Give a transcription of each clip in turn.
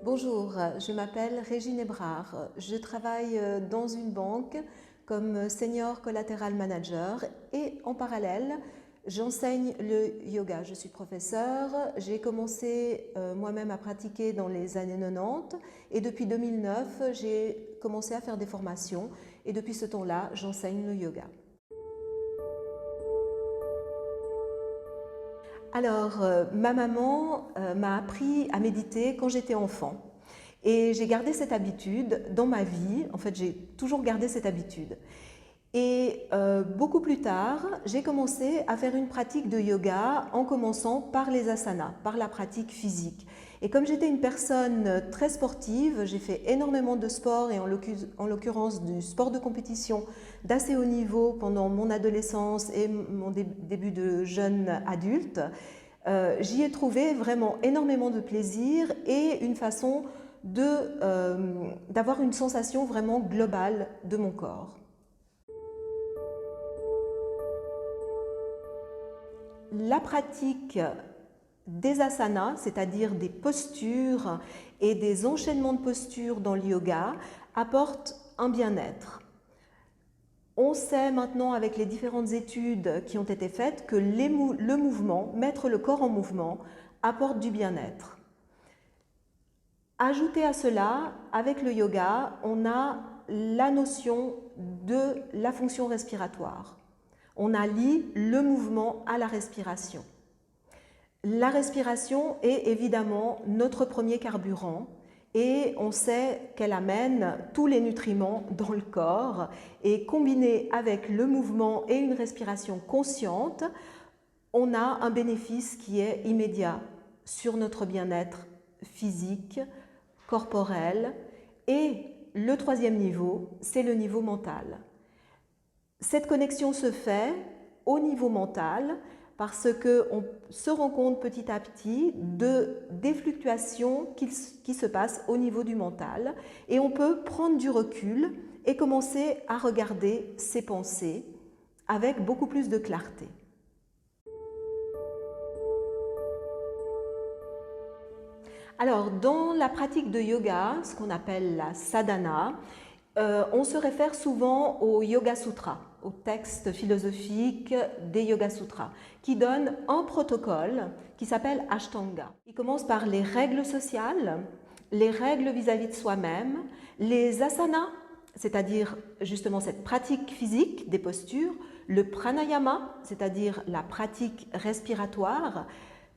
Bonjour, je m'appelle Régine Ebrard. Je travaille dans une banque comme senior collateral manager et en parallèle, j'enseigne le yoga. Je suis professeure, j'ai commencé moi-même à pratiquer dans les années 90 et depuis 2009, j'ai commencé à faire des formations et depuis ce temps-là, j'enseigne le yoga. Alors, ma maman m'a appris à méditer quand j'étais enfant et j'ai gardé cette habitude dans ma vie. En fait, j'ai toujours gardé cette habitude. Et beaucoup plus tard, j'ai commencé à faire une pratique de yoga en commençant par les asanas, par la pratique physique. Et comme j'étais une personne très sportive, j'ai fait énormément de sport et en l'occurrence du sport de compétition d'assez haut niveau pendant mon adolescence et mon début de jeune adulte. J'y ai trouvé vraiment énormément de plaisir et une façon d'avoir une sensation vraiment globale de mon corps. La pratique des asanas, c'est-à-dire des postures et des enchaînements de postures dans le yoga, apporte un bien-être. On sait maintenant avec les différentes études qui ont été faites que le mouvement, mettre le corps en mouvement, apporte du bien-être. Ajouté à cela, avec le yoga, on a la notion de la fonction respiratoire. On allie le mouvement à la respiration. La respiration est évidemment notre premier carburant et on sait qu'elle amène tous les nutriments dans le corps et combiné avec le mouvement et une respiration consciente, on a un bénéfice qui est immédiat sur notre bien-être physique, corporel et le troisième niveau, c'est le niveau mental. Cette connexion se fait au niveau mental parce qu'on se rend compte petit à petit des fluctuations qui se passent au niveau du mental et on peut prendre du recul et commencer à regarder ses pensées avec beaucoup plus de clarté. Alors, dans la pratique de yoga, ce qu'on appelle la sadhana, on se réfère souvent au Yoga Sutra, au texte philosophique des Yoga Sutras, qui donne un protocole qui s'appelle Ashtanga. Il commence par les règles sociales, les règles vis-à-vis de soi-même, les asanas, c'est-à-dire justement cette pratique physique des postures, le pranayama, c'est-à-dire la pratique respiratoire,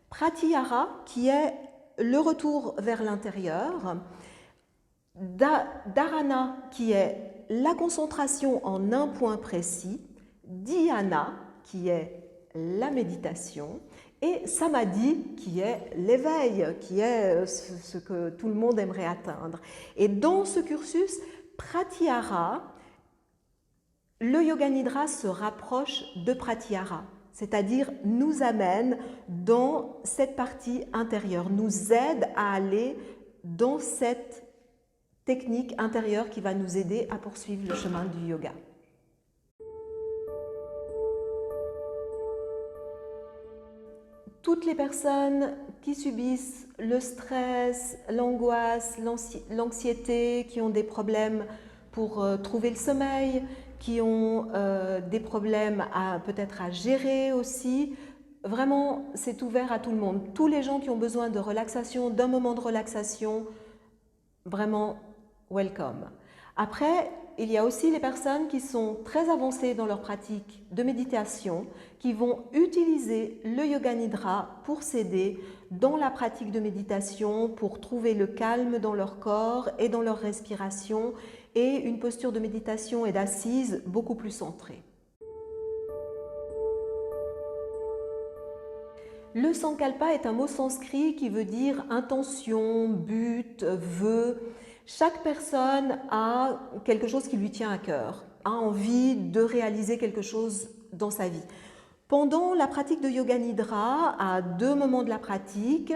pratyahara, qui est le retour vers l'intérieur, dharana, qui est la concentration en un point précis, dhyana, qui est la méditation, et samadhi, qui est l'éveil, qui est ce que tout le monde aimerait atteindre. Et dans ce cursus, pratyahara, le Yoga Nidra se rapproche de pratyahara, c'est-à-dire nous amène dans cette partie intérieure, nous aide à aller dans cette technique intérieure qui va nous aider à poursuivre le chemin du yoga. Toutes les personnes qui subissent le stress, l'angoisse, l'anxiété, qui ont des problèmes pour trouver le sommeil, qui ont des problèmes peut-être à gérer aussi, vraiment c'est ouvert à tout le monde. Tous les gens qui ont besoin de relaxation, d'un moment de relaxation, vraiment welcome. Après, il y a aussi les personnes qui sont très avancées dans leur pratique de méditation, qui vont utiliser le Yoga Nidra pour s'aider dans la pratique de méditation, pour trouver le calme dans leur corps et dans leur respiration et une posture de méditation et d'assise beaucoup plus centrée. Le sankalpa est un mot sanskrit qui veut dire intention, but, vœu. Chaque personne a quelque chose qui lui tient à cœur, a envie de réaliser quelque chose dans sa vie. Pendant la pratique de Yoga Nidra, à deux moments de la pratique,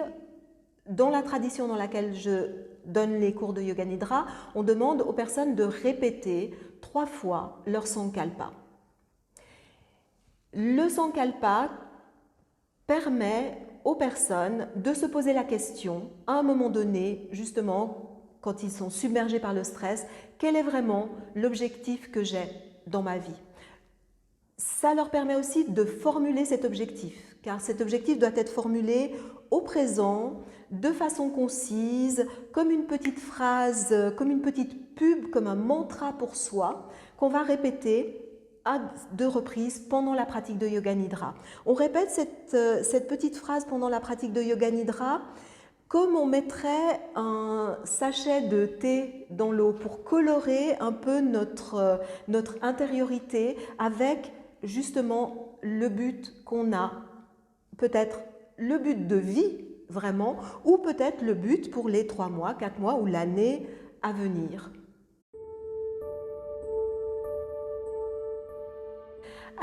dans la tradition dans laquelle je donne les cours de Yoga Nidra, on demande aux personnes de répéter 3 fois leur sankalpa. Le sankalpa permet aux personnes de se poser la question, à un moment donné, justement, quand ils sont submergés par le stress, quel est vraiment l'objectif que j'ai dans ma vie? Ça leur permet aussi de formuler cet objectif, car cet objectif doit être formulé au présent, de façon concise, comme une petite phrase, comme une petite pub, comme un mantra pour soi, qu'on va répéter à 2 reprises pendant la pratique de Yoga Nidra. On répète cette petite phrase pendant la pratique de Yoga Nidra comme on mettrait un sachet de thé dans l'eau pour colorer un peu notre intériorité avec justement le but qu'on a, peut-être le but de vie vraiment, ou peut-être le but pour les 3 mois, 4 mois ou l'année à venir.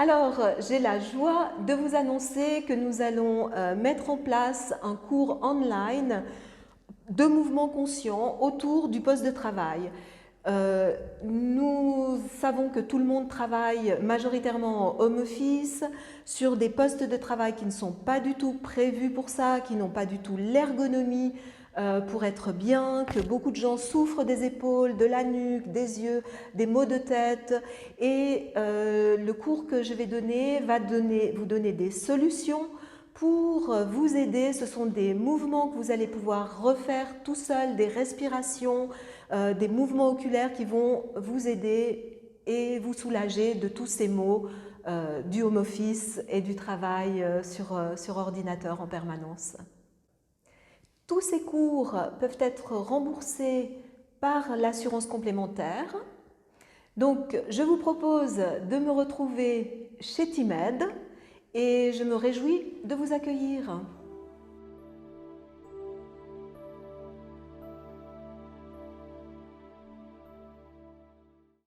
Alors, j'ai la joie de vous annoncer que nous allons mettre en place un cours online de mouvement conscient autour du poste de travail. Nous savons que tout le monde travaille majoritairement en home office, sur des postes de travail qui ne sont pas du tout prévus pour ça, qui n'ont pas du tout l'ergonomie pour être bien, que beaucoup de gens souffrent des épaules, de la nuque, des yeux, des maux de tête. Et le cours que je vais donner va vous donner des solutions pour vous aider. Ce sont des mouvements que vous allez pouvoir refaire tout seul, des respirations, des mouvements oculaires qui vont vous aider et vous soulager de tous ces maux du home office et du travail sur ordinateur en permanence. Tous ces cours peuvent être remboursés par l'assurance complémentaire. Donc, je vous propose de me retrouver chez Timed et je me réjouis de vous accueillir.